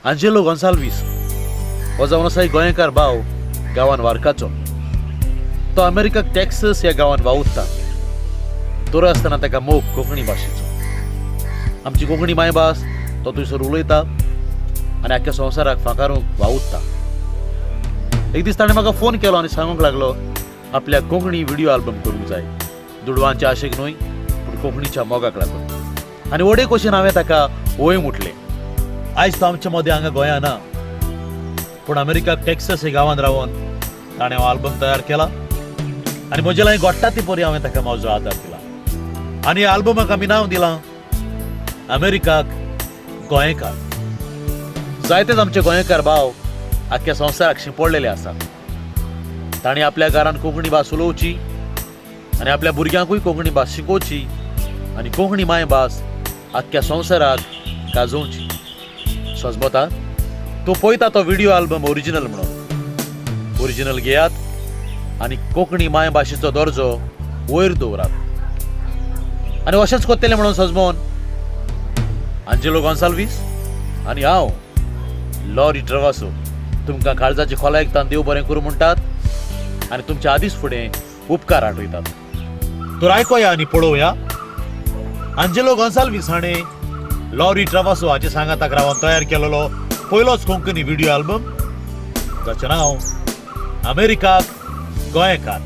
Angelo Gonsalves हो जावन आसा एक गोंयकार भाव गांवान वारकाचो. तो अमेरिकाक टॅक्सास ह्या गांवांत वावुरता. तोरा आसतना ताका मोग कोंकणी भाशेचो. आमची कोंकणी मायभास तो थंयसर उलयता आनी आख्ख्या संवसाराक फांकारूंक वावुरता. एक दीस ताणें म्हाका फोन केलो आनी सांगूंक लागलो आपल्या कोंकणी व्हिडिओ आल्बम करूंक जाय. दुडवांच्या आशेक न्हय पूण कोंकणीच्या मोगाक लागून. आनी वडे कशें हांवें ताका वय म्हटलें. आयज तो आमच्या मदें हांगा गोंया ना, पूण अमेरिकाक टॅक्सास ह्या गांवांत रावन ताणें हो आल्बम तयार केला आनी म्हजे लागी घोडटा ती परी हांवें ताका म्हजो आदार दिला. आनी ह्या आल्बमाक आमी नांव दिलां अमेरिकाक गोंयकार. जायतेच आमचे गोंयकार भाव आख्ख्या संवसाराक शिंपडलेले आसा. तांणी आपल्या घरांत कोंकणी भास उलोवची आनी आपल्या भुरग्यांकूय कोंकणी भास शिकोवची आनी कोंकणी मायभास आख्ख्या संवसाराक गाजोवची. सोजमोता तूं पळयता तो व्हिडिओ आल्बम ओरिजिनल म्हणून. ओरिजिनल घेयात आनी कोंकणी मायभाशेचो दर्जो वयर दवरात. आनी अशेंच कोत्तेलें म्हणून सजमोन आंजेलो गोन्साल्वीस आनी हांव लॉरी ट्रेवासो तुमकां काळजाची खोलायेकतान देव बरें करूं म्हणटात आनी तुमच्या आदीस फुडें उपकार आठयतात. तर आयकोया आनी पळोवया आंजेलो गोन्साल्वीस हाणें लॉरी ट्रेवासो हाचे सांगाताक रावन तयार केलेलो पयलोच कोंकणी व्हिडिओ आल्बम जाचें नांव अमेरिकाक गोंयकार.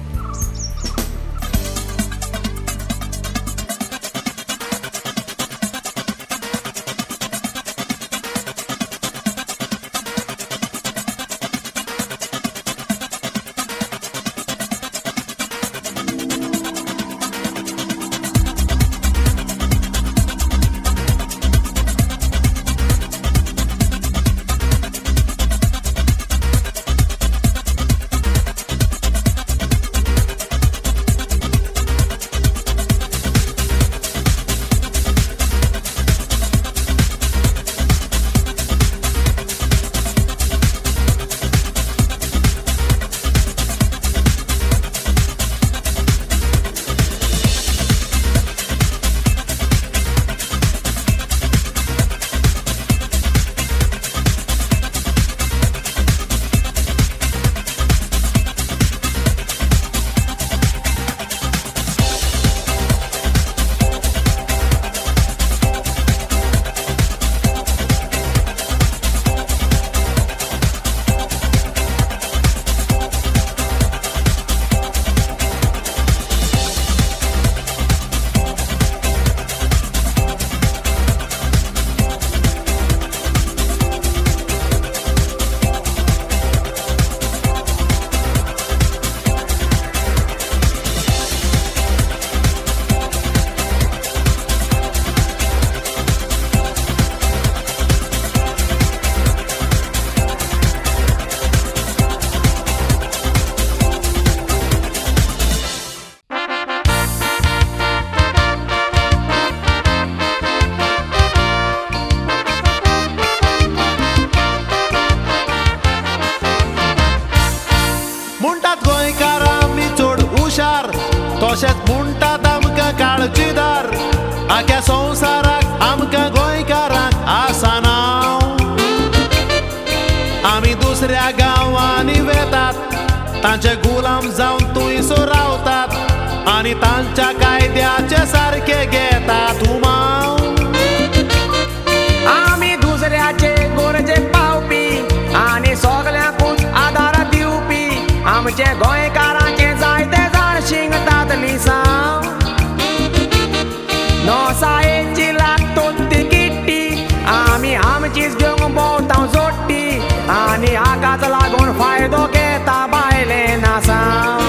तशेंच म्हणटात आमकां काळजीदार. आख्या संवसाराक आमकां गोंयकारांक आसा नांव. आमी दुसऱ्या गांवांनी वेतात, तांचे गुलाम जावन थंयसर रावतात आनी तांच्या कायद्याचे सारके घेतात उमाव. आमी दुसऱ्याचे गरजे पावपी आनी सगळ्यांकूच आदार दिवपी. आमचे गोंयकारांचे जायते जाण शिंगतात लिसांव. नोसायेची लागतोच ती किट्टी, आमी आमचीच घेवंक भोंवता जोडटी आनी हाकाच लागून फायदो घेता भायले नासांव.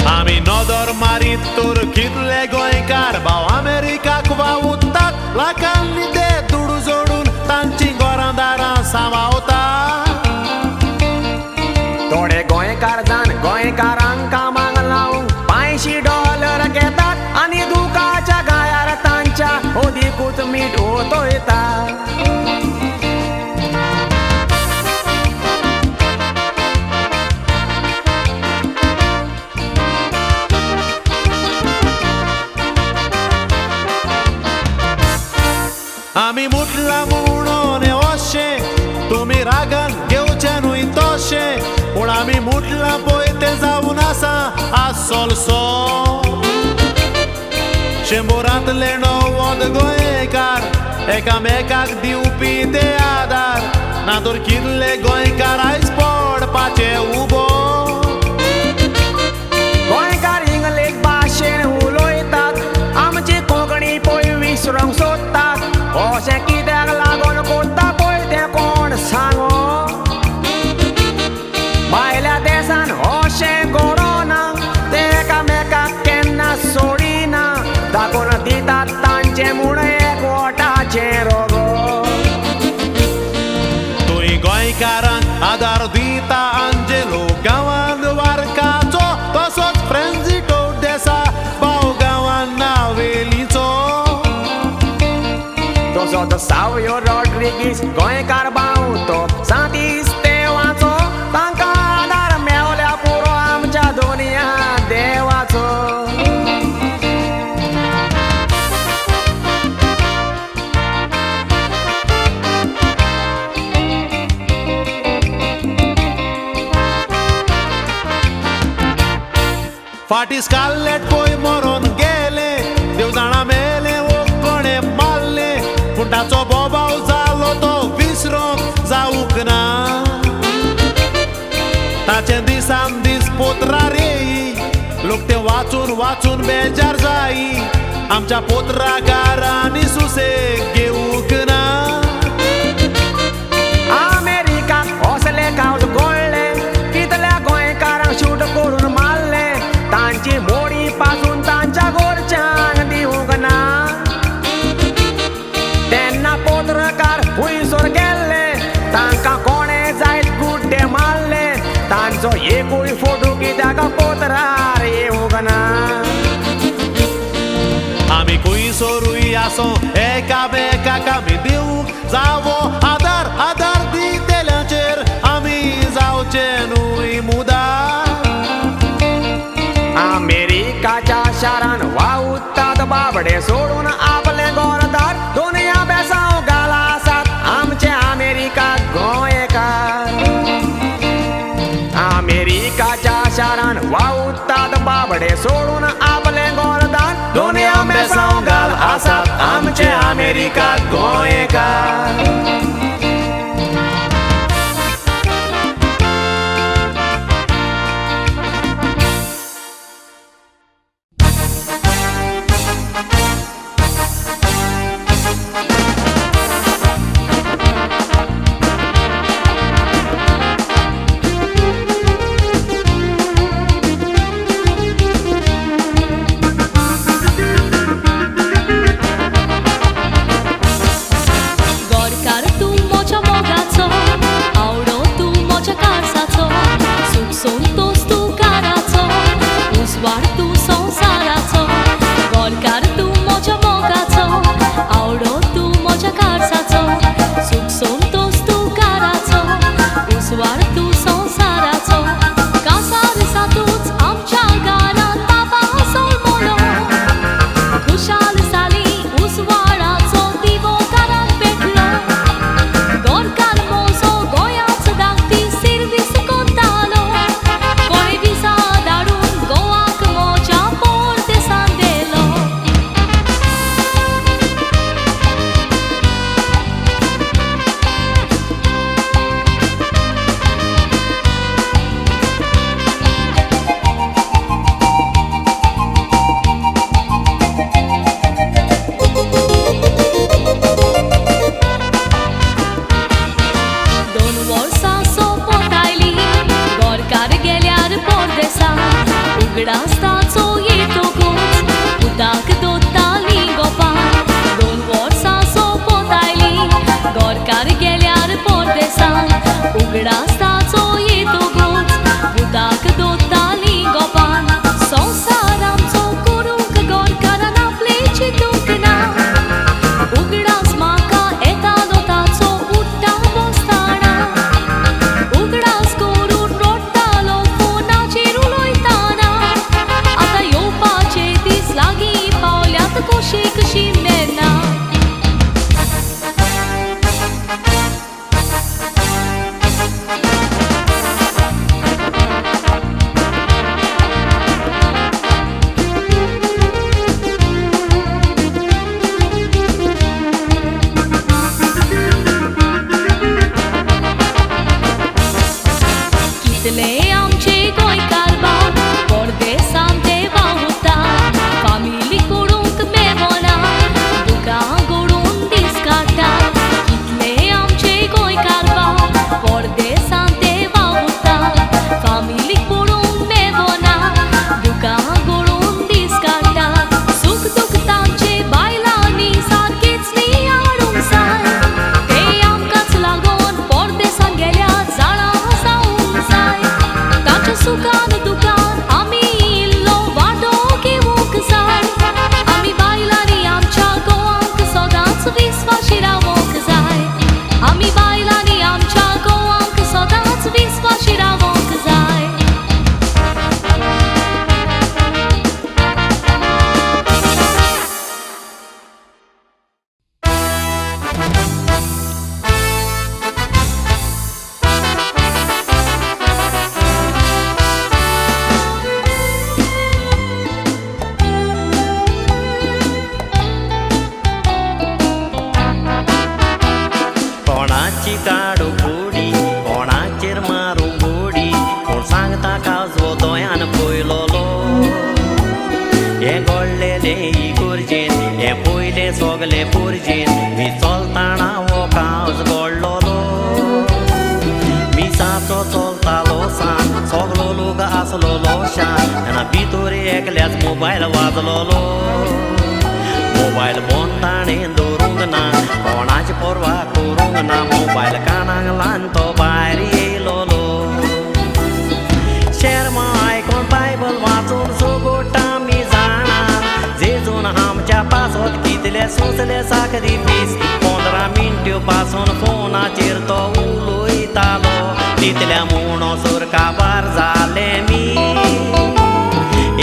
आमी नदर मारीत तर कितले गोंयकार भाव अमेरिकाक वावुरतात. लाखांनी ते दुडू जोडून तांची घरां दारां सांबाळतात. थोडे गोंयकार जाण गोंयकारांक कामाक लावूंक $500 घेतात आनी दुखाच्या गायार तांच्या ओदीकूच मीठ ओतयतात. आमी मुटला म्हणून आसोलसो शेंबोरांतले णव्वद गोंयकार एकामेकाक दिवपी ते आदार ना तर कितले गोंयकार आयज पडपाचे उबो गोंयकार इंग्लीश भाशेन उलयतात आमची कोंकणी पळय विसरूंक सोदतात अशें कित्याक लागून कोत्ता पळय तें कोण सांगो भायल्या देशान अशें घडोना ते एकामेकाक केन्ना सोडिना दाखोवन दितात तांचे म्हूण एकवटाचे रोगो तुय गोंयकारांक आदार दिता अंजेलो गांवांत वारकाचो तसोच फ्रेंजिटो देसा भाव गांवांत नावेलीचो तसोच सावयो रॉड्रिगीस गोंयकार भाव तो सांतीस देवाचो तांकां आदार मेवल्या पुरो आमच्या दोनया देवाचो फाटीस काल्लेट पळय मरोन गेले देव जाणा मेले वो कोणे मारले पूण ताचो बोबाव जालो तो विसरोंक जावूक ना ताचे दिसान दीस पोतरार येयी लोक ते वाचून वाचून बेजार जायी आमच्या पोतराकारांनी सुसेग घेवूंक ना अमेरिकाक असले कावज गोळ्ळे कितल्या गोंयकारांक शूट करून मारले तांची मोडी पासून तांच्या गोरच्यांक दिवंक ना तेन्ना पत्रकार खुंयसर गेल्ले तांकां कोणे जायत गुड्डे मारले तांचो एकूय फोटो कित्याक पत्रार येवंक ना आमी खुंयसरूय आसो एकामेकाक आमी दिवंक जावो आदार आदार दितेल्यांचेर आमी जावचे न्हूय मुदार अमेरिकाच्या शारान वावुरतात बाबडे सोडून आपले गोरदार दुनिया बेसांव घाला आसात आमचे अमेरिकाक गोंयकार अमेरिकाच्या शारान वावुरतात बाबडे सोडून आपले गोरदार दुनिया बेसांव घाल आसात आमचे अमेरिकाक गोंयकार Gorka तें इगोर्जेन हे पयले सोगले पोरजेन मी चलताना हो कावज घडलोलो मिसाचो चलतालो सांग सगलो लोक आसलोलो शान आनी भितर एकल्याच मोबायल वाजलोलो मोबायल बंद ताणें दवरूंक ना कोणाची पर्वा करूंक ना मोबायल कानाक लावन तो भायर येयलोलो शर्मा आयकून बायबल वाचून सोगोट आमी जाणा जेजून आमच्या पासत कितले सोंसले साखरी पीस 15 मिनट्यो पासून फोनाचेर तो उलयतालो तितल्या म्हणसर काबार जाले मी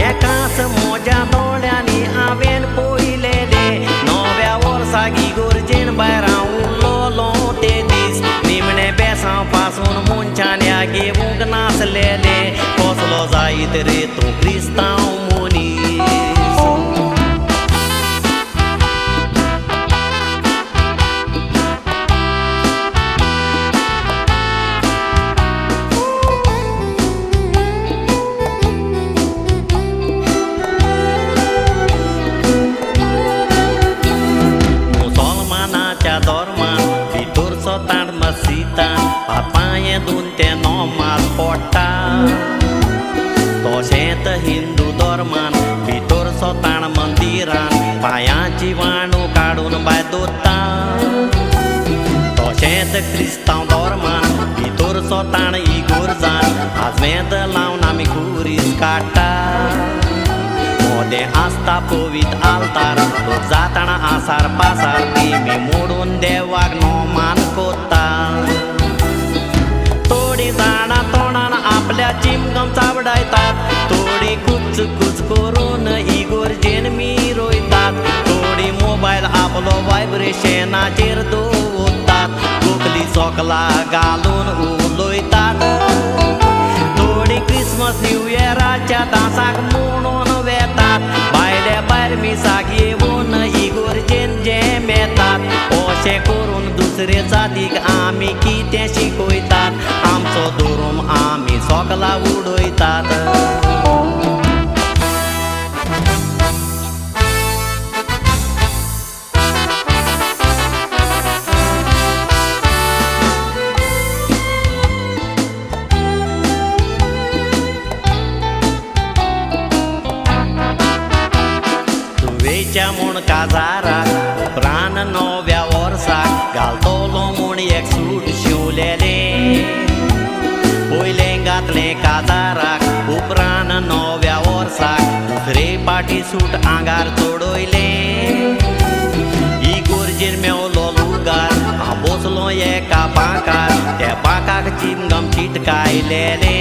एकाच म्हज्या दोळ्यांनी हांवें पळयलेले नव्या वर्साक इगोर्जेन भायर हांव उरलोलो ते दीस निमणे बेसांव पासून मनशांनी घेवूंक नासलेले कसलो जायत रे तूं क्रिस्तांव मनीस पांये दोन ते नोमाज पडटा तशेंच हिंदू धर्मान भितर सोताण मंदिरान पांयाची वाणू काडून भायर दवरता तशेंच क्रिस्तांव धर्मान भितर सोताण इगोर्जान आजवेद लावन आमी खुरीस काडटा मोदें आसता पवित्र आल्तार लोक जाताना आसार पासार तेमी मोडून देवाक नोमान कोत्ता थोडी जाणां तोंडान आपल्या चिमगम चावडायतात थोडी कुच कुच करून इगोर्जेन मी रोयतात थोडी मोबायल आपलो वायब्रेशनाचेर दवरतात गोखली सोकला घालून उलयतात थोडी क्रिसमस न्यू इयराच्या दासाक म्हणून वेतात भायल्या भायर मिसाक येवन इगोर्जेन जेम येतात अशें करून दुसरे जातीक आमी कितें शिकयतात आमचो धर्म आमी सोकला उडयतात तुवेच्या म्हूण काजाराक प्राण नव्या वर्साक घालतलो म्हूण एक सूट शिवलेले पयलें घातलें काजाराक उपरांत नव्या वर्साक दुसरे पाटी सूट आंगार चडयले इगोर्जेर मेवलो लुगार हांव बसलो एका बांकार त्या बांकाक चिमगम चिटकायलेले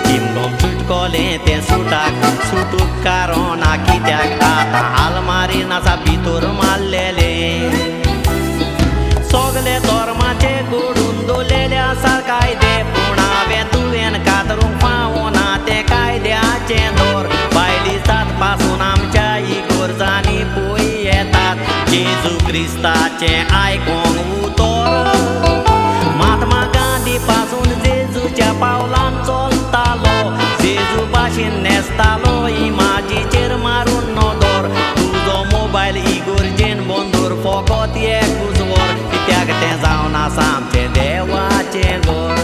चिमगम चिटकोलें तें सुटाक सूट उपकारोना कित्याक आतां आलमारीन आसा भितर मारलेले सोगले धर्माचे घडून दवरलेले आसा कायदे पूण हांवें तुवें कातरूंक पावना ते कायद्याचे दोर बायली जात पासून आमच्या इगोर्जांनी पळय येतात जेजू क्रिस्ताचें आयकोंक उतर महात्मा गांधी पासून जेजूच्या पावलान चलतालो जेजू भाशेन नेसतालो इमाजीचेर मारून नदर तुजो मोबायल इगोर्जेन बंदूर फकत एक उजवर कित्याक तें जावन आसा आमचें देवाचें घर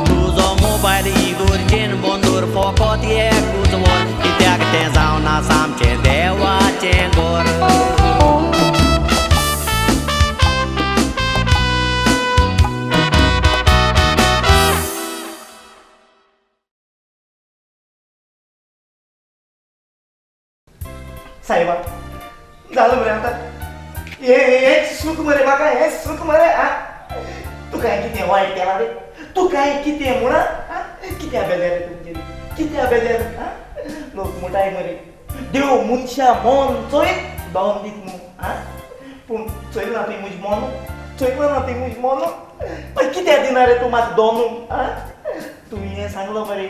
तुजो मोबायल इगोर्जेन बंदूर फकत एक उजवर कित्याक तें जावन आसा आमचें देवाचें घर साहेबा झालं मरे आता हे सुख मरे म्हाका हे सुख मरे तू काय कितें वायट केला रे तू काय कितें म्हणा कित्या बेजार रे तुमचे कित्या बेजार लोक म्हणटाय मरे देव मनशा मन चोय दोन दीत न्हू पूण चोयलो ना तुवें म्हजें मन चोयलो ना तुवें म्हजें मन पण कित्या दिना रे तूं म्हाका दोन तुम्ही हे सांगलो मरे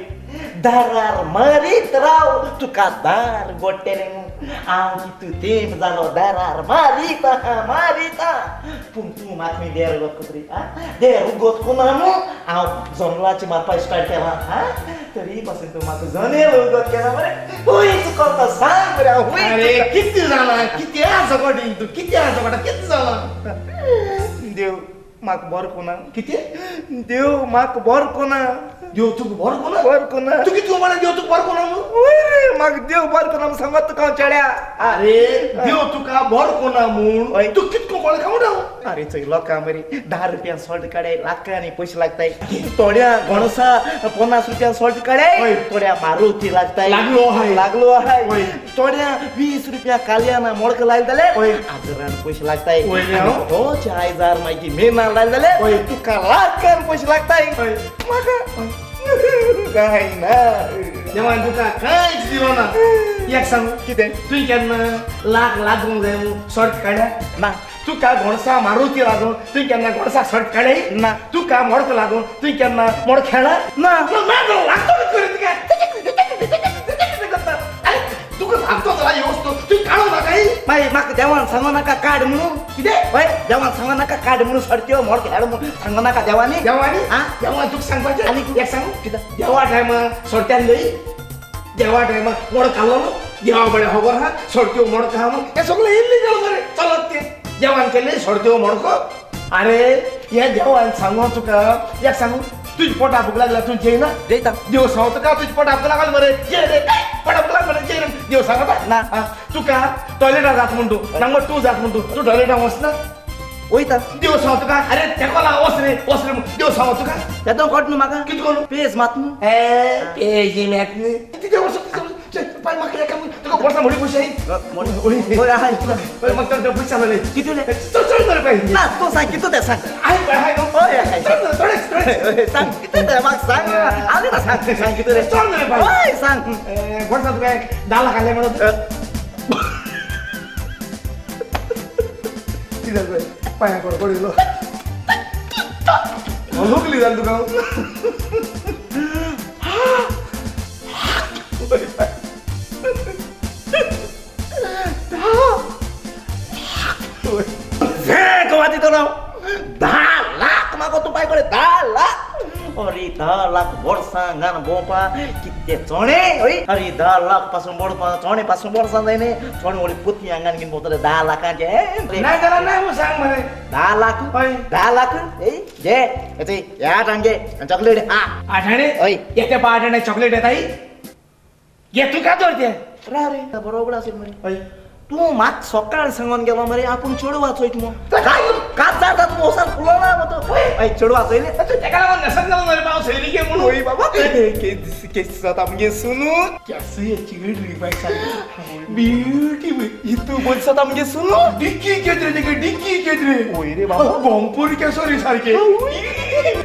दारार मारीत राव तुका दार गोट्याने हांव तू तेम जालो दारार मारीता पूण तूं म्हाका मी देर उगत कोतरी देर उगत कोना न्हू हांव जमलाची मारपा स्टार्ट केला तरी पासून तूं म्हाका जनेल उगत केला मरे हुंय चुकता सांग मरे हांव अरे किती जाला किती आजोबाटी तू किती आजोबाटा किती जाला देव म्हाका बर कोना किती देव म्हाका बर कोना देव तुका बरो कोना बर कोना तू किती म्हणा देव तुका बरो कोना म्हणून ओय म्हाका देव बर कोना सांगत तुका हांव चेड्या अरे देव तुका बरो कोना म्हूण तू कितको कोण खाऊ राव अरे चोय लोकां मरे 10 रुपया सॉल्ट काडे लाखांनी पयशे लागताय थोड्या घोणसा 50 रुपया सॉल्ट काडे थोड्या मारुती लागताय लागलो आहाय थोड्या 20 रुपया काल्याना मोडक लायल जाले हजारान पयशे लागताय हो 4000 मागीर मेना लायल जाले तुका लाखान पयशे लागताय म्हाका काय ना देवान तुका कांयच दिलो ना एक सांग कितें तुवें केन्ना लाख लागूंक जाय शॉर्ट काड्या ना तुका घोणसा मारुती लागून तुवें केन्ना घोणसा शॉर्ट काडे ना तुका मोडक लागून तुवें केन्ना मोड खेळा ना लागतो तुका लागतो जाल्यार ह्यो वस्तू तुवें काडूं नाकाय मागीर म्हाका देवान सांगो नाका काड म्हणून कितें हय देवान सांगो नाका काड म्हणून सडत्यो मोड खेळ म्हणून सांगो नाका देवानी देवानी आ? देवान तुका सांगपाचें आनी एक सांग कितें देवा टायमा सोडट्यान लई देवा टायमा मोड खाल्लो देवा बडे खबर आहा सोडत्यो मोडक आहा म्हणून हें सगळें इल्लीगल मरे चलत तें देवान केले सोडत्यो मोडको अरे हे देवान सांगो तुका एक सांगू तुझी पोटा भूक लागला तू जेयना जेयता देव सांगतो का तुझी पोटा भूक लागला मरे जे रे पोटा भूक लागला जे रे देव सांगता ना. तुका टॉयलेटात जात म्हणतो नंबर 2 जात म्हणतो तू टॉयलेटात वचना वयता देव सांगतो का अरे तेको लाग वच रे देव सांगो तुका तेदो कोट न्हू म्हाका कितें कोण पेज मात न्हू पेजी मेत न्ही किती वर्ष पाय म्हाका एका तुका वर्सा म्हडी पयशे होय आहाय मग तर पयशे आले किती उलय चल मरे पाय ना तूं सांग कितू तें सांग हाय होय आहाय थोडे सांग कितें तें म्हाका सांग आनी ना सांग कितू रे चल मरे पाय होय सांग वर्सा तुका 10 लाख आले म्हणून कितें पांया कोण पडिल्लो लोकली जाल तुका कवाती तो नाव 10 लाख म्हाका तू पाय कडे 10 लाख अरे 10 लाख वर्सां गान भोंवपा कितले चोणे हय अरे 10 लाख पासून बोडपा चोणे पासून वर्सां जायने चोणे वळी पोती आंगान घेवन भोंवतले 10 लाखांचे नाही जाल्यार नाही मग सांग मरे 10 लाख हय 10 लाख ए जे येते या टांगे चॉकलेट हा आठाणे हय येते पा आठाणे चॉकलेट येताई घे तू का दर ते रे रे बरोबर असेल मरे हय तू मात सकाळ सांगून गेलो मरे आपण चेडू वाचोयत मग काच जाता तू ओसार फुलो ना मग तो हय चेडू वाचोयले तेका लागून नसत जालो मरे पाव सैली घे म्हणून ओय बाबा के जाता आमगे सुनू केस याची वेगळी बायक ब्युटीफुल इतू बोलसत आमगे सुनू डिक्की केद्रे तेगे डिक्की केद्रे ओय रे बाबा गोंपूर केसो रे सारखे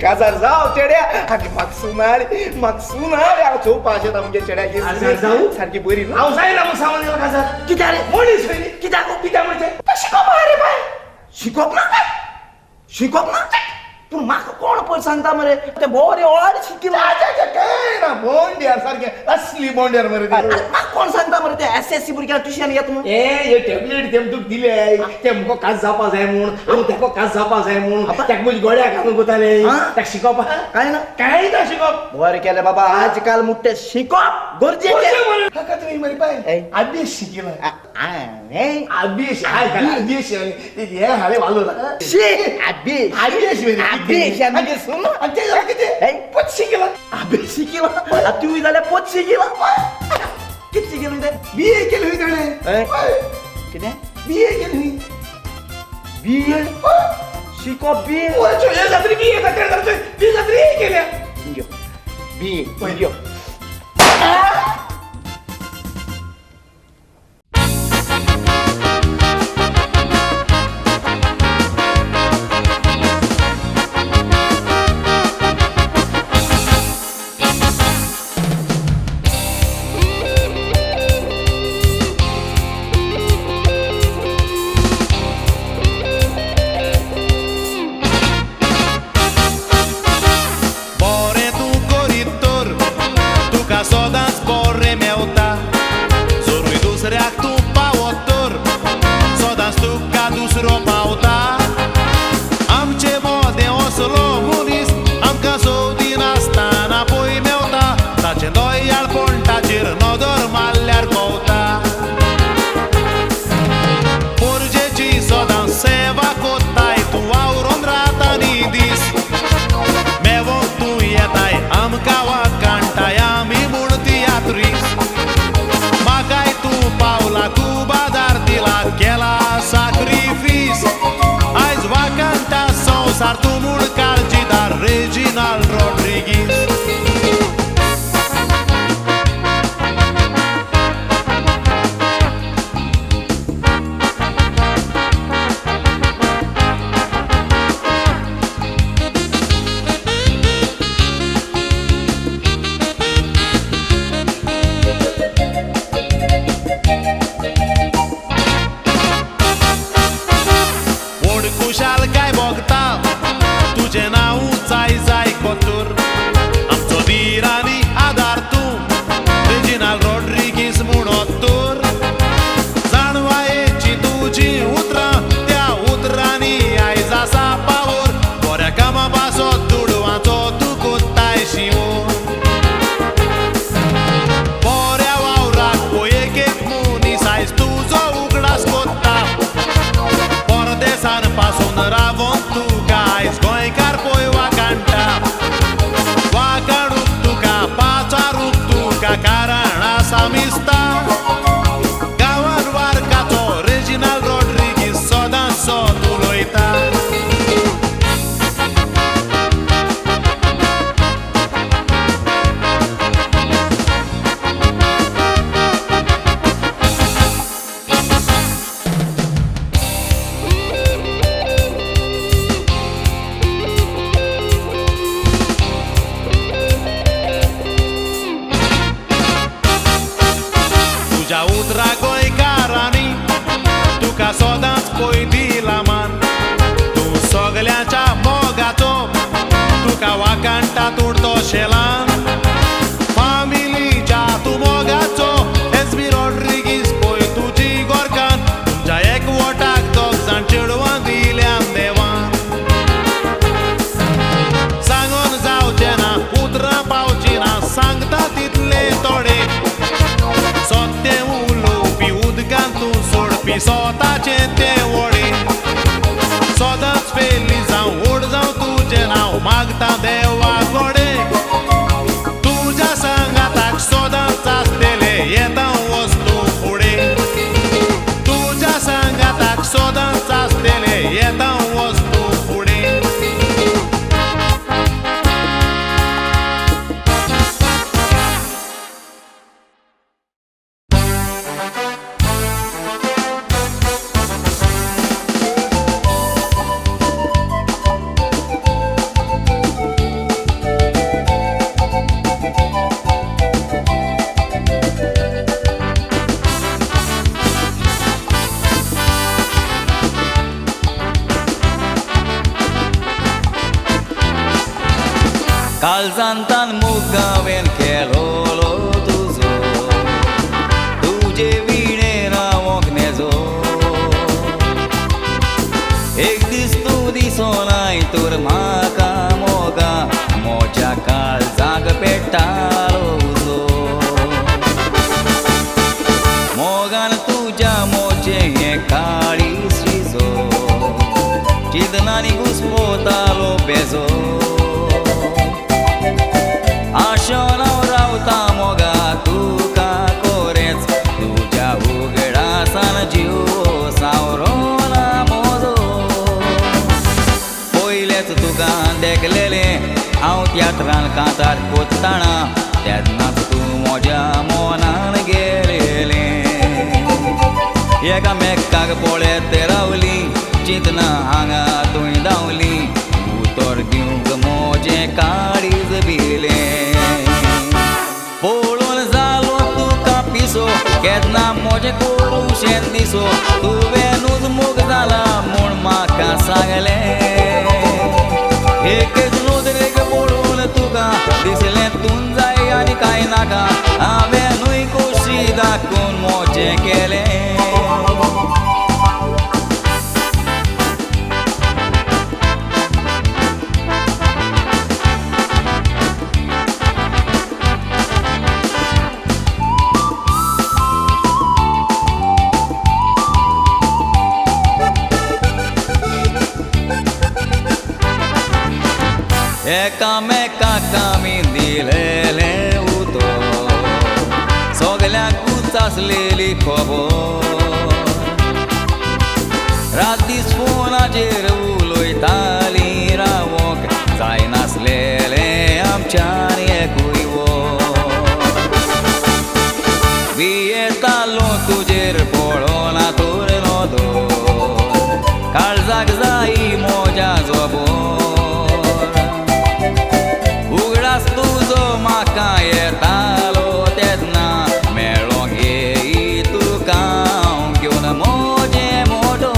काजार जाव चेड्या आगे म्हाक सुनार हांव चोवपाचें आमगे चेड्या काजार जाऊ? सारकी बरी न्हू हांव जायना मग सामान येलो काजार कित्या रे मनीस खंय कित्याक कित्याक म्हणजे शिकोप रे बाय शिकोप ना पूण म्हाका कोण पळय सांगता मरे ते बोरे ओळाडी शिकिला काय ना बोंड्यार सारखे असली बोंड्यार मरे ते म्हाका कोण सांगता मरे ते एसएससी भुरग्यां ट्युशन घेत म्हणून हे टॅबलेट तेम तुका दिले ते मुको काज जावपा जाय म्हूण हांव तेको काज जावपा जाय म्हूण तेका म्हजी गोड्या घालून वताले तेका शिकोवपा काय ना काय ना शिकोवप बरें केलें बाबा आजकाल मुट्टे शिकोप गरजेचें हाका तुमी मरे पाय अभ्यास शिकिला अभ्यास अभ्यास हे हाले वालो आमगे सुन किती पोत शिकिला अभ्यास शिकिला तुवें जाल्यार पोत शिकिला कितें शिकिला ते बीए केली हुई ताणे कितें बीए केली बीएड शिकोप बीए वरचो हे जात्री बीए जात्री बी जात्री केल्या बीए Bore tu corit गोंयकारांनी तुका सोदांच पळय दिला मान तूं सगल्याच्या मोगाचो तुका वाकाणटात उरतो शेलान फामिलीच्या तूं मोगाचो एसबी रॉड्रिगीस पळय तुजी गोरकान तुमच्या एकवटाक दोग जाण चेडवां दिल्यान देवान सांगून जावचें ना उतरां पावची ना सांगता तितले थोडे सत्य उलोवपी उदकांत तूं सोडपी स्वताचें तें वडे सदांच फेली जावं व्हड जावं तुजें नांव मागता देवा गोडे तुज्या सांगाताक सदांच आसतले येता वस्तू फुडें तुज्या सांगाताक सदांच आसतले येता वस्तू फुडें काळजांतान मुगावेन केलोलो तुजो तुजे विणेन हांवोक नेजो एक दीस तूं दिसोनाय तर म्हाका मोगा मोच्या काळजाक पेट्टालो उजो मोगान तुज्या मोचे हें काळीज शिजो चिंतनांनी घुस्पोतालो बेजो आशोनाव रावता मोगा तुका कोरेच तुज्या उगडासान जीव सावरोना मोजो पयलेच तुका देखलेलें हांव तियात्रान कांतार कोत्ताना तेन्नाच तूं म्हज्या मोनान गेलेलें एकामेकाक पळयत रावली चिंतना हांगा तुवें धांवली उतर दिवंक मोजें काळीज भिलें पळोवन जालो तुका पिसो केन्ना म्हजें कुडूशें दिसो तुवेंनूच मोग जाला म्हूण म्हाका सांगलें एकेच नोदरेक पळोवन तुका दिसलें तूं जाय आनी कांय नाका हांवेंनूय खोशी दाखोवन मोजें केलें एकामेकाक आमी दिलेलें उतर सगल्यांकूच आसलेली खबर रात दीस फोनाचेर उलयतालीं रावोंक जायनासलेलें आमच्यान एकूय भियेतालो तुजेर पळोवना तर नदो काळजाक जायी मोज्या जोबोर उगडास तुजो म्हाका येतालो तेन्ना मेळोंक येई तुका हांव घेवन मोजें मोटो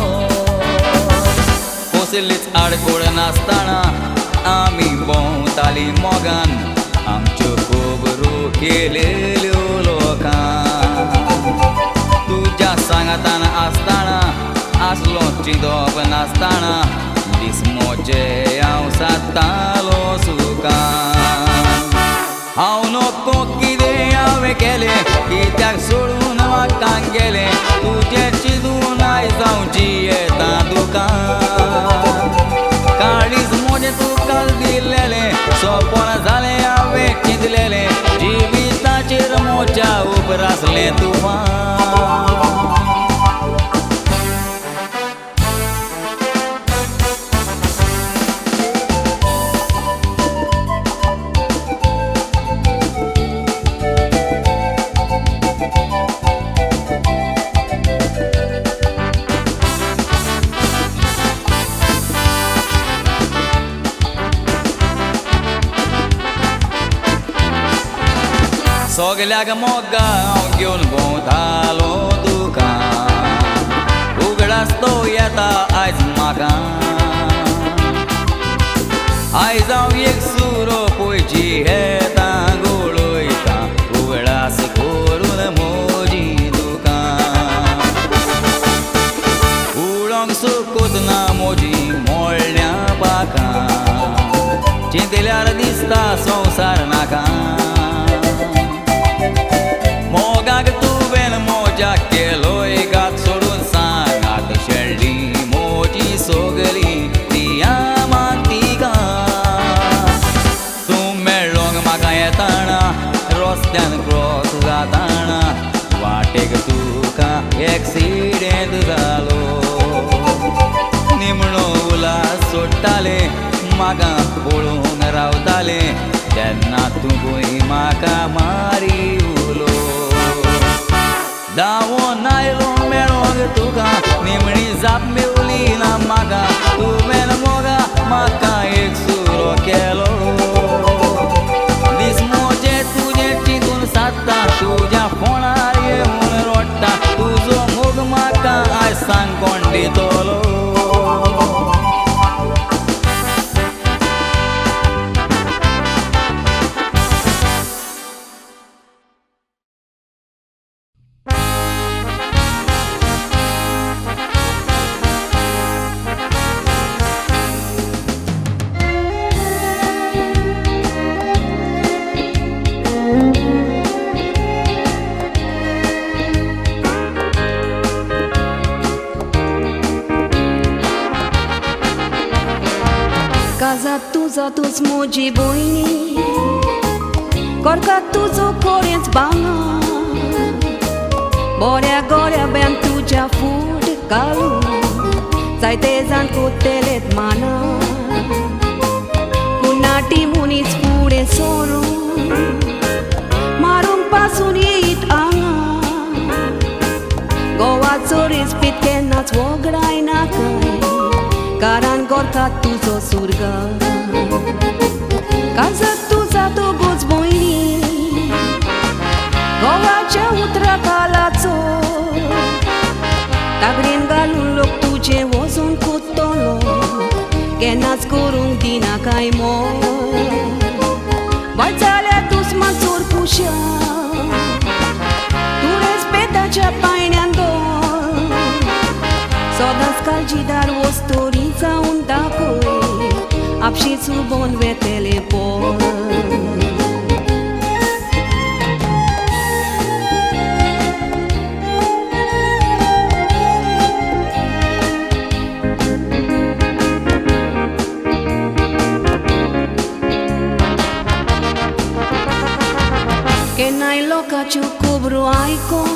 कसलीच आडखोड नासतना आमी भोंवतालीं मोगान आमच्यो खबरो केलेल्यो लोकांक तुज्या सांगातान आसतना आसलो चिंतप नासतना दीस मोजे हांव सादतालो सुखान हांव नोको कितें हांवें केलें कित्याक सोडून म्हाका गेलें तुजें चिंतून आयज हांव जियेता दुकान काळीज मोजें तुका दिलेलें सोपन जालें हांवें चिंतलेलें जिविताचेर मोच्या उबर आसलें तुफान सगल्याक मोगा हांव घेवन भोंवतालो तुका कोतना मोजी मोळण्या पाका चिंतल्यार दिसता संवसार नाका मोगाक तुवें मोजा केलोय गात सोडून सांग आत शेळ्ळी मोजी सोगली तिया मानतिका तूं मेळ्ळोंक म्हाका येताना रस्त्यान क्रॉस जाताना वाटेक तुका एक्सिडेंट जालो निमणो उलास सोडटाले म्हाका पळोवन रावताले तेन्ना तुवें म्हाका मारी उलो धांवोन आयलो मेळोंक तुका निमणी जाप मेवली ना म्हाका तुवें मोगा म्हाका एक सुरो केलो दीस मोजे तुजे चिंतून सादता तुज्या फोणार येवन रोडटा तुजो मोग म्हाका आयज सांग कोण दितलो Casa tuza tuż młodzi bojni Korka tuzo koriec banga Borea gorea beam tuja fud kalu Zai tezan cu telet mana Kunati muniz pude soru Marum pasun it anga Goa zoris pitkenats wograi nakai Karan gorka tuzo surga Casa tuza to goz boini Goacia utra kalazo Tagrin galun lok tuje wozon kutolo Kenas kurung dina kaimo Balzalea tus mansur pusha Tu respeta cea paineando Sodas calcidar o storița un dacoi Apși subon vetele por Que n-ai locaciu cubru icon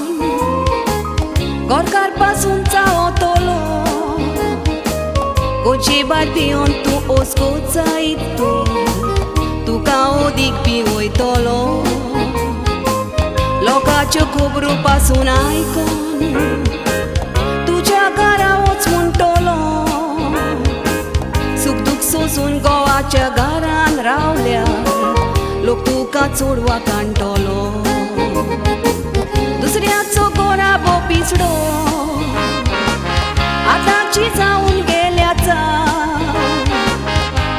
Gorkar pasunța otolo Goci barbion tu oscoța itu Tu ca odic pi oitolo Locaciu cubru pasun icon Tu cea gara oț muntolo Suc duc susun goa cea garan raulea Loc tu ca țurua cantolo दुसऱ्याचो गोरा बो पिसडो आतांची जावन गेल्याचा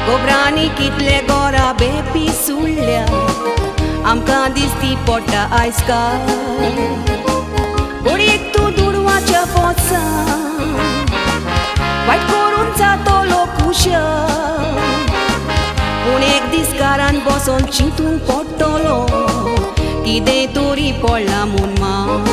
गोबरांनी कितले गोरा बेपी सुळ्ळ्या आमकां दिसती पडटा आयज काल गोडयेक तूं दुडवाच्या पोचा वायट करून जातो लोक हुशार पूण एक दीस कारान बसोन चिंतून पडटलो कितें तरी पडला म्हूण मार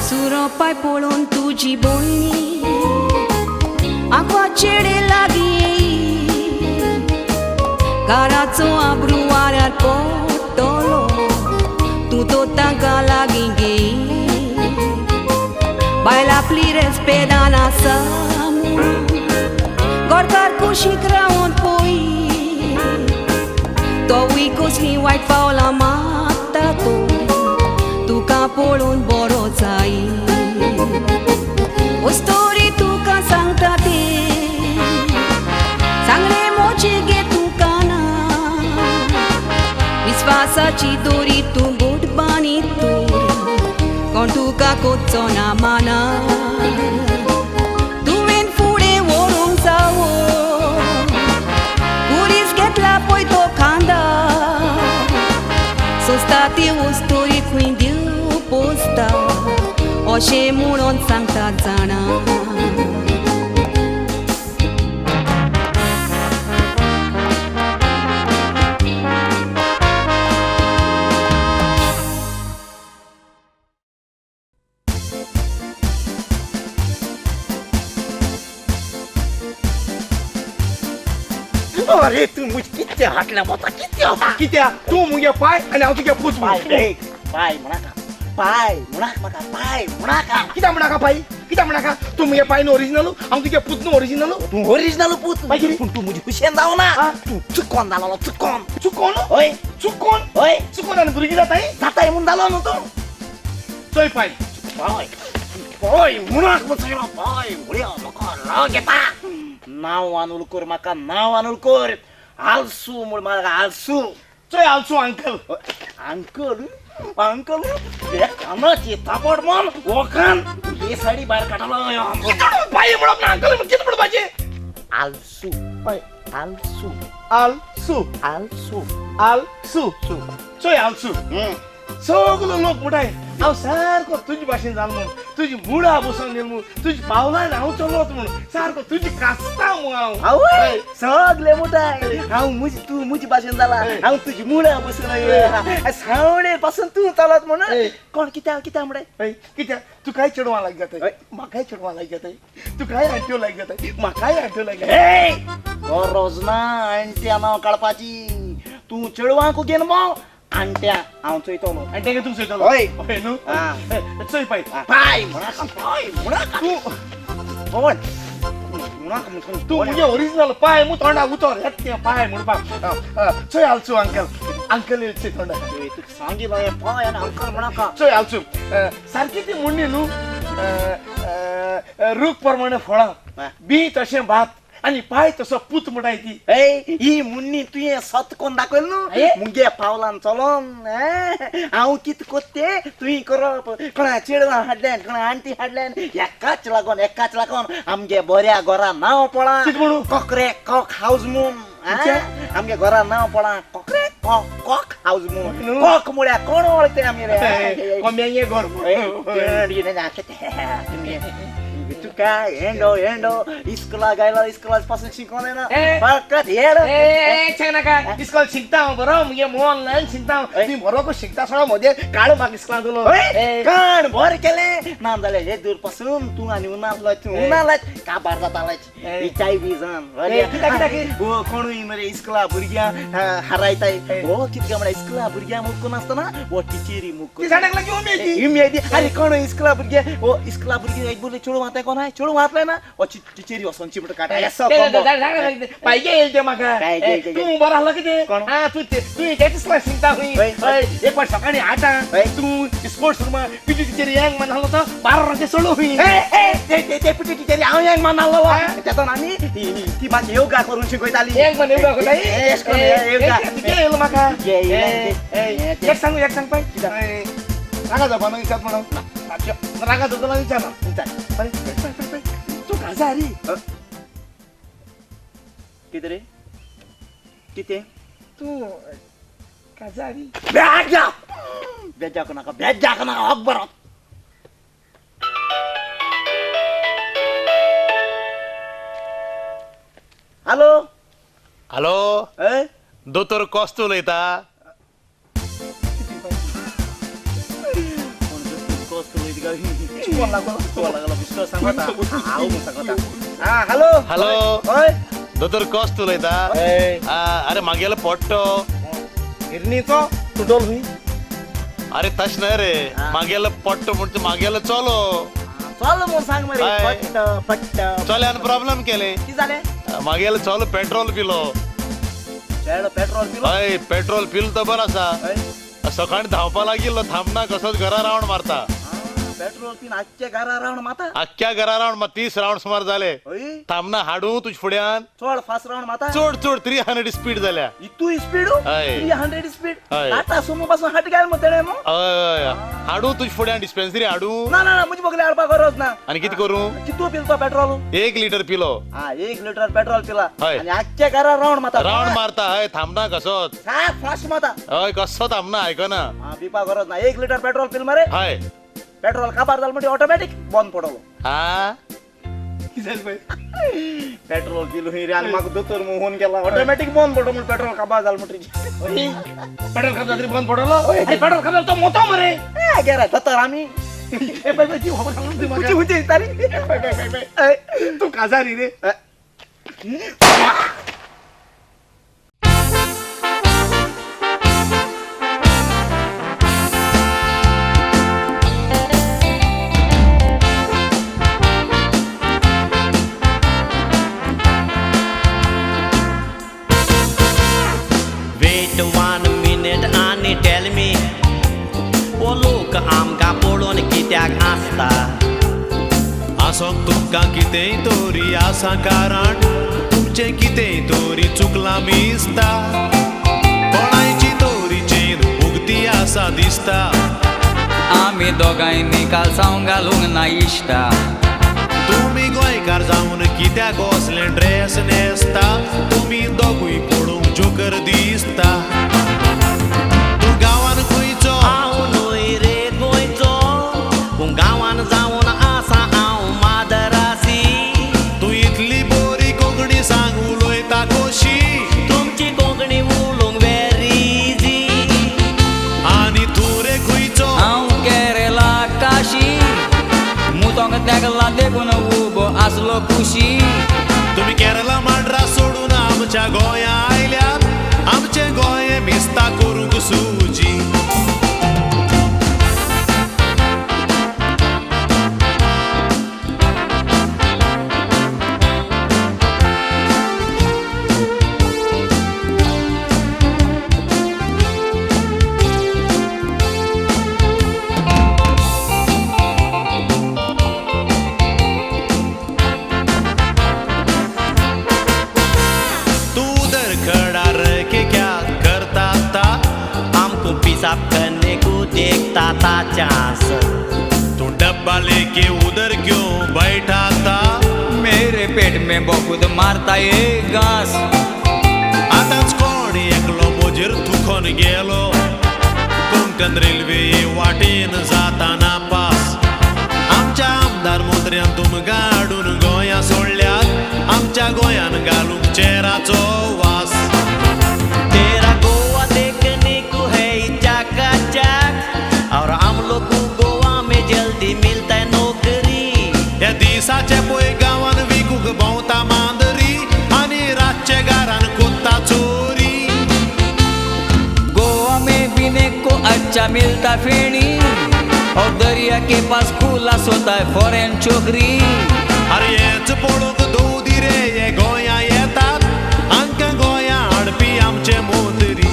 सुरो पाय पळोवन तुजी बोयणी आंखवां चेडे लागीं काराचो आब्रू वाऱ्यार पडटलो तूं तो तांकां लागीं घेई बायल आपली रेस्पेदान आसा गोरकार कुशीक रावन पळय तोवूय कसलीं वायट पावलां मागता तो तुका पळोवन बरो जाय स्टोरी तुका सांगता ते सांगले मोचे गे तुका ना काळजाची दोरी तूं बोट बांदीत तूर कोण तुका कोचो ना माना तुवें फुडें व्हरूंक जावो कुरीस घेतला पळय तो खांदा सोंसता ती वस्तोरी खंय देव पोसता अशें म्हणून सांगतात जाणा अरे तू मुझ किती हाटल्या मोता किती कित्या तू मुगे पाय आणि हांव तुगे पूत पाय म्हणाका पाय म्हणाक म्हाका पाय म्हणाका कित्या म्हणाका पाय कित्या म्हणाका तू मुगे पाय न्हू ओरिजिनल हांव तुगे पूत न्हू ओरिजिनल तू ओरिजिनल पूत पूण तू मुझी हुशेन जाव ना तू चुकोन जालो चुकोन चुकोन होय चुकोन होय चुकोन आनी भुरगीं जाताय जाताय म्हूण जालो न्हू तू चोय पाय पाय पाय म्हणाक बसयलो पाय मुळ्या म्हाका राग येता नांव आनुल कोर म्हाका नांव आनुल कोर आलसू म्हूण म्हाका आलसू चोय आलसू अंकल अंकल अंकल हे कानाची तापड मन वखान हे साडी भायर काडलो पाय म्हणप ना अंकल कितें म्हणपाचें आलसू पाय आलसू आलसू आलसू आलसू चोय आलसू सगलो लोक म्हणटाय हांव सारको तुजे भाशेन जाल म्हूण तुजी मुळा बसून गेल म्हूण तुजी पावलान हांव चलोत म्हूण सारको तुजी कास्ता म्हूण हांव आवय सगळे मोठाय हांव मुजी तू मुजी भाशेन जाला हांव तुजी मुळा बसून सावणे पासून तू चलत म्हणून कोण कित्या कित्या म्हणटाय कित्याक तू काय चेडवा लायक जाताय म्हाकाय चेडवा लायक जाताय तू काय आंट्यो लायक जाताय म्हाकाय आंट्यो लायक जाताय गरज ना आंट्या नांव काडपाची तू चेडवांक घेन मो आंट्या हांव चोयतलो आनी तेका तूं चोयतलो हय हय न्हू चोय पाय पाय म्हणाका पाय म्हणाका तू कोण म्हणाका म्हणून तू मुगे ओरिजिनल पाय मू तोंडाक उतर येते पाय म्हणपाक चोय आलसू अंकल अंकल येते तोंडाक तू सांगितलं हे पाय आनी अंकल म्हणाका चोय आलसू सारकी ती म्हणणी न्हू रूख प्रमाणे फळां बी तशें भात आनी पाय तसो पूत म्हणटाय ती ही मुन्नी तुवें सत कोन्न दाखयल न्हू मुगे पावलान चलोन हांव कितें कोत्ते तुवें करप कोणा चेडवां हाडल्यान कोणा आंटी हाडल्यान एकाच लागोन आमगे बऱ्या घरा नांव पळा कोकरे कॉक हावज म्हूण आमगे घरा नांव पळा कोकरे कॉक हावज म्हूण कॉक म्हळ्यार कोण वळखते आमी रे कोंब्यांगे घर तुका हेंडो इस्कोला गायला इस्कोला पासून शिकवले ना फकत हेड नाका इस्कॉल शिकता हांव बरो मुगे मोन लायन शिकता ती बरो शिकता सगळो मदे काळ म्हाका इस्कॉला दिलो काण भर केले ना जाल्यार हे दूर पासून तू आनी उनालाच काबार जातालाच इचाय बिजान कोणूय मरे इस्कोला भुरग्यां हारायताय हो कितें म्हणल्यार इस्कोला भुरग्यां मुक्कून आसतना हो टिचेरी मुक्कून उमेदी अरे कोण इस्कोला भुरगे हो इस्कोला भुरगे एक बोले चेडू माताय कोण चेडू मातलाय ना हो टिचेरी वचोन चिपट काटा पाहिजे येईल ते म्हाका तू बरो आसलो कितें तू तेच शिकता एक फावट सकाळी 8 तू स्पोर्ट्स रुमा पीटी टिचेरी यांग मान आसलो तो 12 राती सोडू ते पीटी टिचेरी हांव यांग मान आसलो तेतून आमी ती म्हाका योगा करून शिकयताली यांग मान योगा करताय म्हाका एक सांग पाय रागा जावपा न्हू विचार म्हणून रागा जातलो विचार तू काजारी कितें रे कितें तू काजारी बेजाक नाका हक बरो हॅलो हॅलो दोतोर कोस्त उलयता हॅलो हॅलो दोतोर कोस्त उलयता अरे मागेलो पडटो हिरणीचो तुडोल हुई अरे तश न्हय रे मागेलो पडटो म्हणटा मागेलो चलो चल म्हूण सांग मरे पट्ट चल्यान प्रॉब्लेम केले कितें जालें मागेलो चलो पेट्रोल पिलो पेट्रोल पिलो हय पेट्रोल पिल तो बरो आसा सकाळी धांवपा लागिल्लो थांबना कसोच घरा रावंड मारता पेट्रोल पिन आजच्या घरा रावण माता अख्ख्या घरा रावंड मग 30 राऊंड सुमार झाले होय थांबना हाडू तुझ फुड्यान चोड फास्ट रावण माता चोड चोड 300 स्पीड झाल्या इतू स्पीड हय. 300 स्पीड हय. टाटा सुमो पासून हट गेल मग तेणे मग अय, हाडू तुझ फुड्यान डिस्पेन्सरी हाडू ना ना ना मुझे बघले अडपा गरज ना आणि किती करू कितू पिलतो पेट्रोल 1 लिटर पिलो हा 1 लिटर पेट्रोल पिला हय. आणि आजच्या घरा रावण माता राऊंड मारता हय थांबना कसोच हा फास्ट माता हय कसो थांबना ऐकना हा बिपा गरज ना 1 लिटर पेट्रोल पिल मरे हय पेट्रोल काबार जाल म्हणजे ऑटोमॅटिक बंद पडलो हा पेट्रोल पिलो ही रे आणि माग दोतर मोहन केला ऑटोमॅटिक बंद पडलो म्हणजे पेट्रोल काबार जाल म्हणजे पेट्रोल खात तरी बंद पडलो पेट्रोल खात तो मोठा मरे गेला दोतर आम्ही कुठे होते तारी तू काजारी रे Wait 1 minute आणि tell me ओ लोक आमका पळोवन कित्याक आसता आसोक तुमका कितेंय तोरी आसा कारण तुमचे कितेंय तोरी चुकला मिसता कोणायची तोरी चेन उगती आसा दिसता आमी दोगांयनी कालसांव घालूंक ना इश्टा तुम्ही गोंयकार जावन कित्याक असले ड्रेस नेसता तुम्ही दोगूय पळोवंक जोकर दिसता तूं गांवान खंयचो हांव न्हय रे गोंयचो पूण गांवान जावन आसा हांव मादरासी तूं इतली बरी कोंकणी सांग उलयता कशी तुमची कोंकणी उलोवंक व्हेरी इजी आनी तूं रे खंयचो हांव केरला काशी मुतोंक तेगला देखून उबो आसलो खुशी तुम्ही केरला मांड्रा सोडून आमच्या गोंया आयल्यात आमचे गोंय मिस्ता करूंक सुजी तू उधर खड़ा रह के क्या करता था हमको पिसाब करने को देखता था चांस तू डब्बा लेके उधर क्यों बैठा था मेरे पेट में बहुत मारता ये घास आताच कोण एकलो मोजेर थुकोन गेलो कोंकण रेल्वे वाटेन जाताना पास आमच्या आमदार मंत्र्यान तुमकां हाडून गोंया सोडल्यात आमच्या गोंयान घालूंक चेराचो वास तेरा गोवा देखने को है चकाचक और हम लोग को गोवा में जल्दी मिलता है नौकरी ह्या दिसाचे पळय गांवान विकूंक भोंवता मांदरी आनी रातचे घरान कोत्ता चोरी गोवा में पीने को अच्छा मिलता फेणी और दरिया के पास खुला सोता है फॉरेन चोकरी अरे हेच पळोवंक दोवदी रे हे गोंया येतात हांकां गोंया हाडपी आमचे मोतरी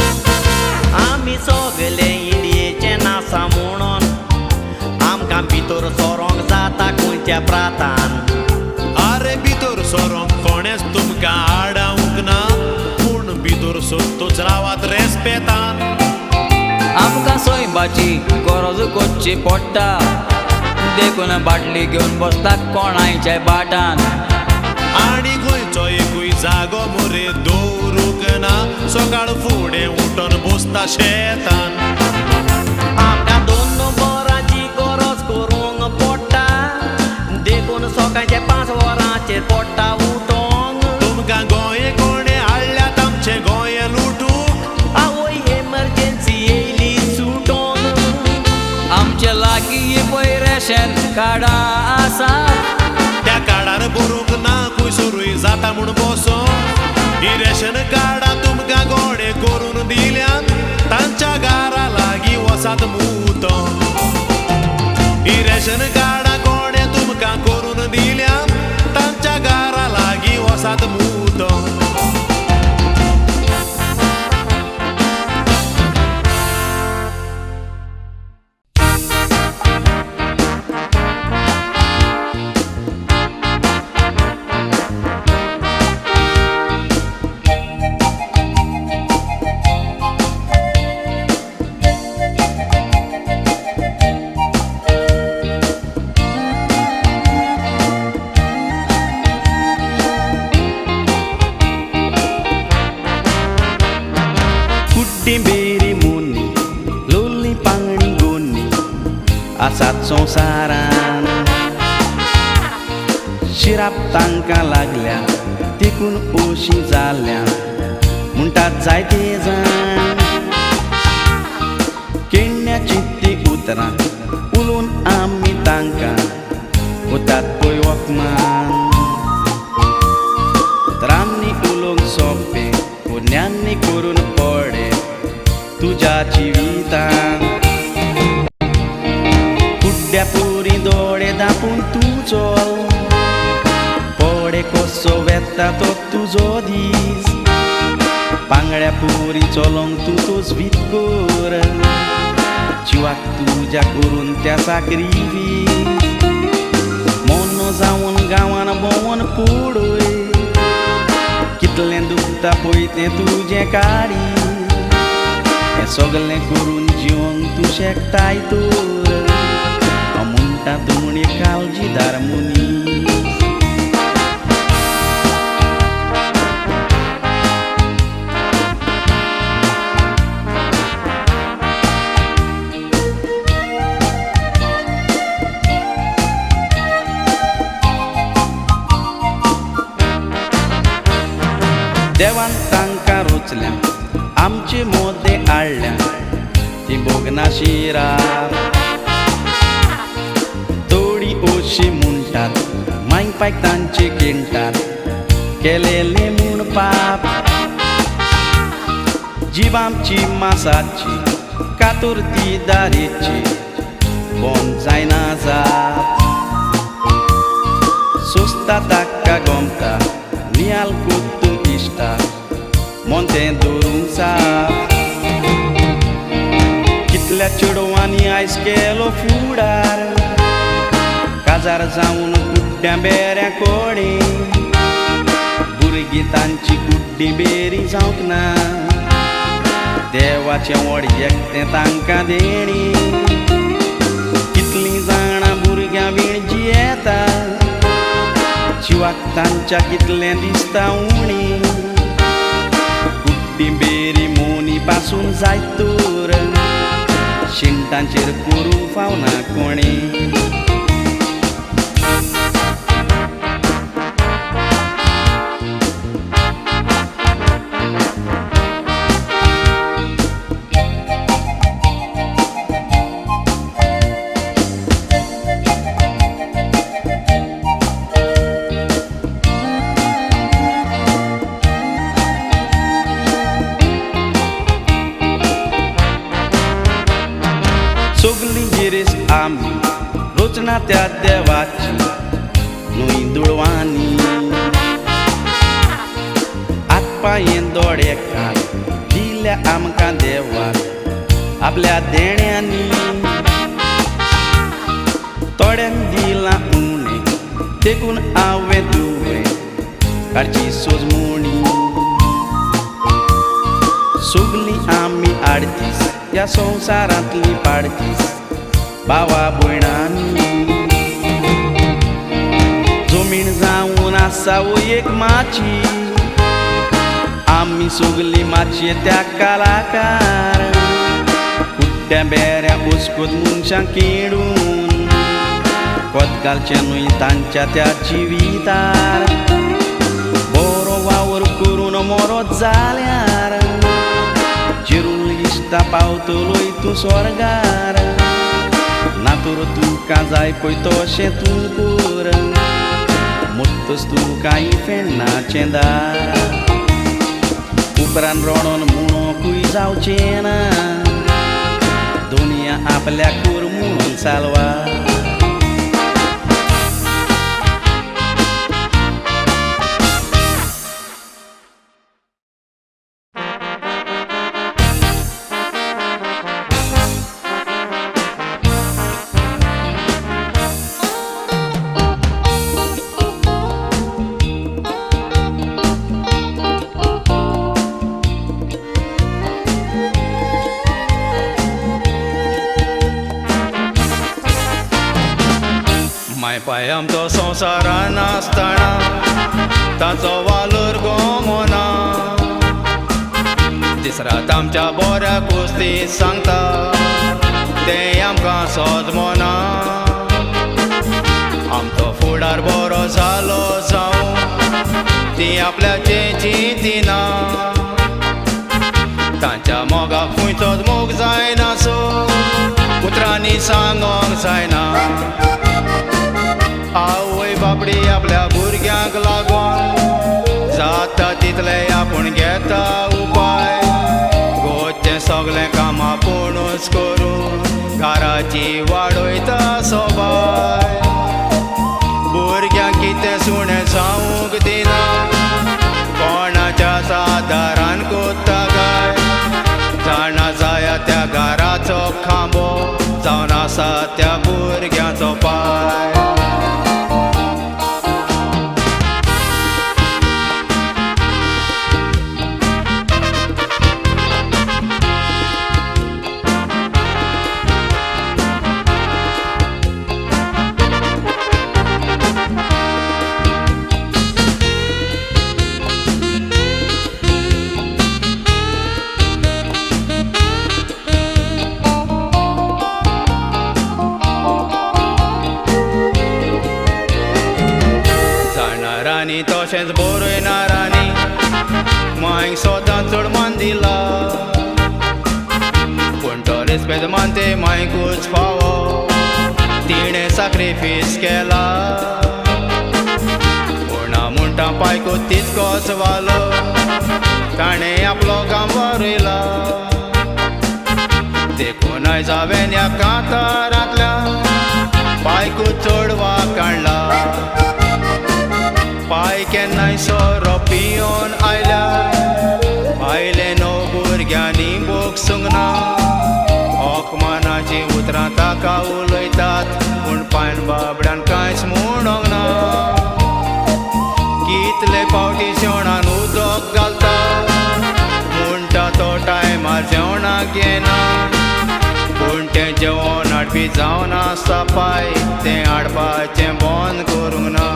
आम्ही सगळे इंडियेचे नासा म्हणून आमकां भितर सोरोंक जाता खंयच्या प्रांतान अरे भितर सोरोंक कोणेच तुमकां आडावंक ना पूण भितर सोदतोच रावात रेस्पेतान आमकां सोयबाची गरज करची पडटा देखून बाटली घेवन बसतात कोणायच्या बाटान आनी गोंयचो एकूय जागो मोरे दवरूंक ना सकाळ फुडें उठोन बसता शेतान आमकां 2 वरांची गरज करूंक पडटा देखून सकाळचे 5 वरांचेर पडटा उठोंक तुमकां गोंय कोणे हाडल्यात आमचे गोंय लुटूंक आवय एमर्जन्सी येयली सुटोंक आमचे लागीं पळय रेशन कार्डा आसा त्या कार्डार बरोवंक ना खंयसरूय जाता म्हूण बसो ही रेशन कार्डां तुमकां गोडे करून दिल्यात तांच्या घरा लागीं वसात मुतो रेशन कार्डा कोणे तुमकां करून दिल्या तांच्या घरा लागीं वसात मूत बेरी मुनी लोली पांगणी गोनी आसात संवसारान शिराप तांकां लागल्या देखून ओशी जाल्या म्हणटात जायते जाण केण्ण्याची ती उतरां उलोवन आमी तांकां वतात पळय वखमान तरांनी उलोवंक सोंपें पुण्यांनी करून पडे तुझ्या जिवितान कुड्ड्या पुरी दोळे धापून तूं चल पडे कसो वेता तो तुजो दीस पांगड्या पुरी चलोंक तूं तोच वीत कर जिवाक तुज्या करून त्या साकरी वीस मोनो जावन गांवान भोंवन पडय कितलें दुखता पळय तें तुजें काडी हें सगलें करून जिवन तूं शेकताय तर म्हणटा तूं म्हण काळजीदार मनीस देवान तांकां रोचल्या आमचे मोदे हाडल्या ती बोगना शिरार थोडी ओशी म्हणटात मांय पायक तांचे किणटात केलेले म्हूण पाप जीव आमची मासाची कातूर ती दारेची बोन जायना जात सोंसता ताका गोमता नियाल कुत्तू इश्टा मोंतें दवरूंक साप कितल्या चेडवांनी आयज केलो फुडार काजार जावन कुड्ड्या बेऱ्या कोडे भुरगीं तांची कुड्डी बेरी जावंक ना देवाचें व्हड एकटें तांकां देणी कितलीं जाणां भुरग्यां बीण जियेता जिवाक तांच्या कितलें दिसता उणी कुड्डी बेरी मोनी पासून जायत तर शिंटांचेर करूंक फावना कोणी सगली गिरेस आमी रोचना त्या देवाची न्हूय दुळवांनी आतपायें दोळे काड दिल्या आमकां देवाक आपल्या देण्यांनी थोड्यांक दिलां उणें देखून हांवें तुवें काडची सोज मोणी सगलीं आमी आडतीस ह्या संवसारांतली पाडतीस भावा भयणांनी जमीन जावन आसा वो एक माची आमी सगलीं माचये त्या कलाकार कुड्ड्या बेऱ्या बसकोत मनशांक केडून कोत घालचें न्हूय तांच्या त्या जिवितार बरो वावर करून मरोत जाल्यार चिरूल इश्टा पावतलोय तूं स्वर्गार नातूर तुका जाय पळय तशें तूं कर मुत्तूस तुका फेण्णाचें दार उपरांत रोडोन म्हणोकूय जावचें ना दुनिया आपल्या कोर म्हणून चालवा माय आमचो संवसारान आसतना ताचो वालोर गोमना तिसरात आमच्या बऱ्या कुस्ती सांगता तें आमकां सोजमना आमचो फुडार बरो जालो जावं ती आपल्याचे चिंतिना तांच्या मोगाक खंयचोच मोग जायना सो उतरांनी सांगोंक जायना आवय बापडी आपल्या भुरग्यांक लागून जाता तितले आपूण घेता उपाय गोंयचें सगळें काम आपुणूच करून घराची वाडयता सोबाय भुरग्यांक कितें सुणें जावंक दिना कोणाच्या आदारान कोत्ता काय जाणा जाया त्या घराचो खांबो जावन आसा त्या भुरग्याचो पाय जाणारांनी तशेंच बरयणारांनी मांयक सोदां चड मान दिला पूण तो रेस्पेद मानते मांयकूच फावो तिणें सॅक्रिफीस केला पूण म्हणटा पायकूच तितकोच वालो ताणें आपलो काम बरयला देखून आयज हांवें ह्या कांतारांतल्यान पायकूच चडवा काडला पाय केन्नाय सोरो पियोन आयले न्हू भुरग्यांनी बूक सुंगना होकमानाची उतरां ताका उलयतात पूण पायन बाबड्यान कांयच म्हणोंक ना कितले फावटी जेवणान उदक घालता म्हणटा तो टायमार जेवणाक येना पूण तें जेवण हाडपी जावन आसता पाय तें हाडपाचें बंद करूंक ना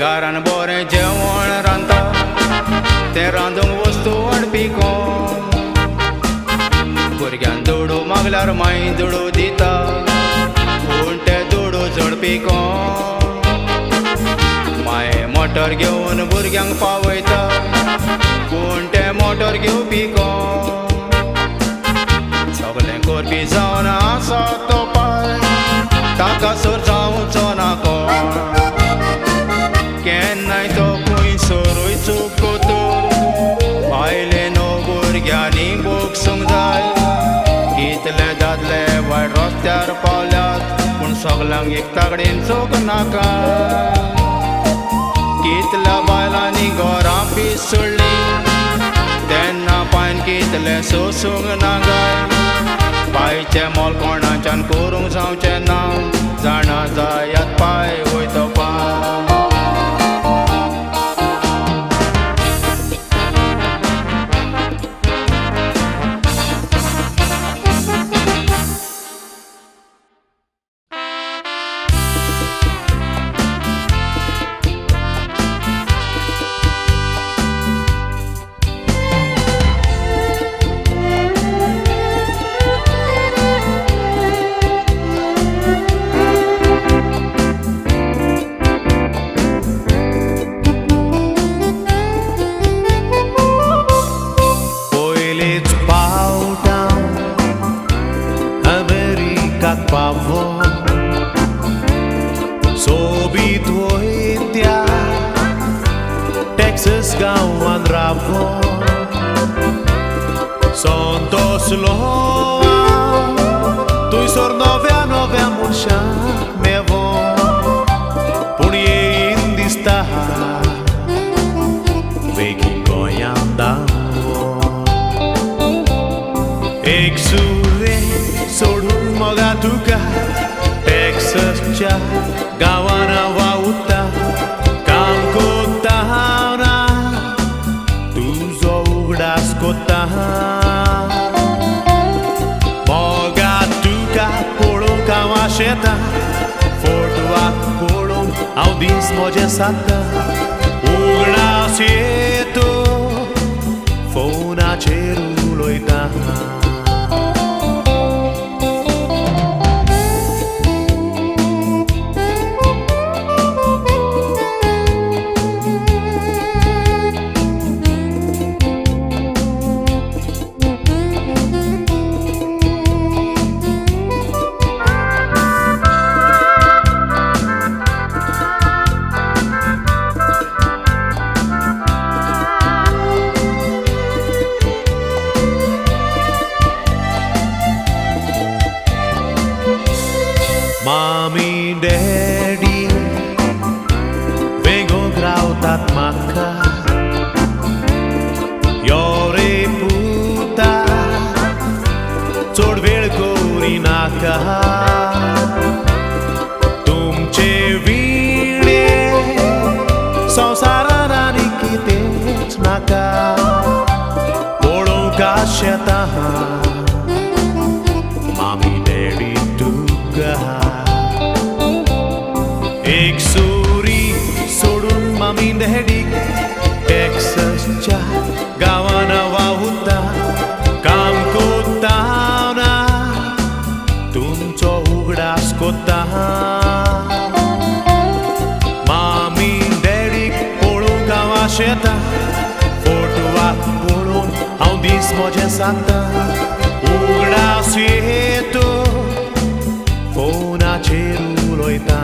घरान बरें जेवण रांदता तें रांदूंक वस्तू हाडपी कोण भुरग्यान दुडू मागल्यार माय दुडू दिता पूण तें दुडू झडपी कोण माय मोटर घेवन भुरग्यांक पावयता पूण तें मोटर घेवपी कोण सगळें करपी जावन आसा तो पाय ताका सोर जावचो ना कोण केन्नाय तो खंयसरूय चुकतो भायले न्हू भुरग्यांनी बूक सूंक जाय कितले दादले वायट रस्त्यार पावल्यात पूण सगळ्यांक एक तागडेन चूक नाका कितल्या बायलांनी घरां पीस सोडली तेन्ना पायन कितले सोसूंक ना गाय पायचें मोल कोणाच्यान करूंक जावचें ना जाणा जायात पाय वयतो पाय गांवान रावून संतोष लोवा थंयसर नव्यान हांवें मनशाक मेवो पूण येयन दिसता वेगळी गोंयांत दामो एक सुरे सोडून मोगा तुका टेक्सासच्या गांवान वावुरता काम कोत्ता ना तुजो उगडास कोत्ता मोगा तुका पळोवंक हांव आशेता फोटवाक पळोवन हांव दीस म्हजे सादता उगडास येतो फोनाचेर उलयता Mami, Daddy, vengono grautat macca, io reputa, चोड वेळ कोरी नाका, तुमचे विणे संवसारान आनी कितेंच नाका, पळोवंक आशेता मामी डॅडी तुका एक सुरी सोडून मामी डॅडीक टेक्सासच्या गांवान वावुरता काम कोत्ता ना तुमचो उगडास कोत्ता मामी डॅडीक पळोवंक हांव आशेता फोटवाक पळोवन हांव दीस म्हजे सादता उगडास येतो फोनाचेर उलयता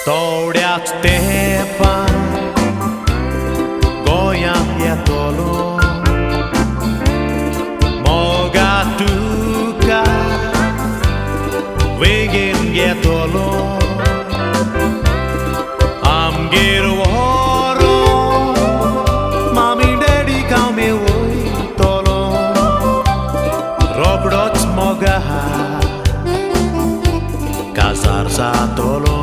थोड्याच तेंपान गोंयांत येतलो मोगा तुका वेगेन घेतलो आमगेर व्हरो मामी डॅडीक हांव मेवयतलो रोखडोच मोगा काजार जातलो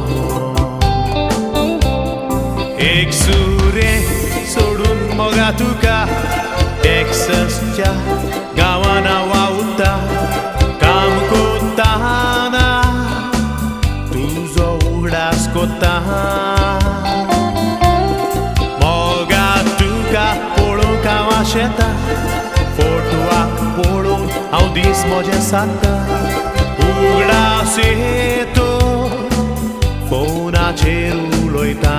एक सुरे सोडून मोगा तुका टेक्सासच्या गांवान वावुरता काम कोत्ता ना तुजो उगडास कोत्ता मोगा तुका पळोवंक हांव आशेता फोटवाक पळोवन हांव दीस म्हजे सादता उगडास येतो फोनाचेर उलयता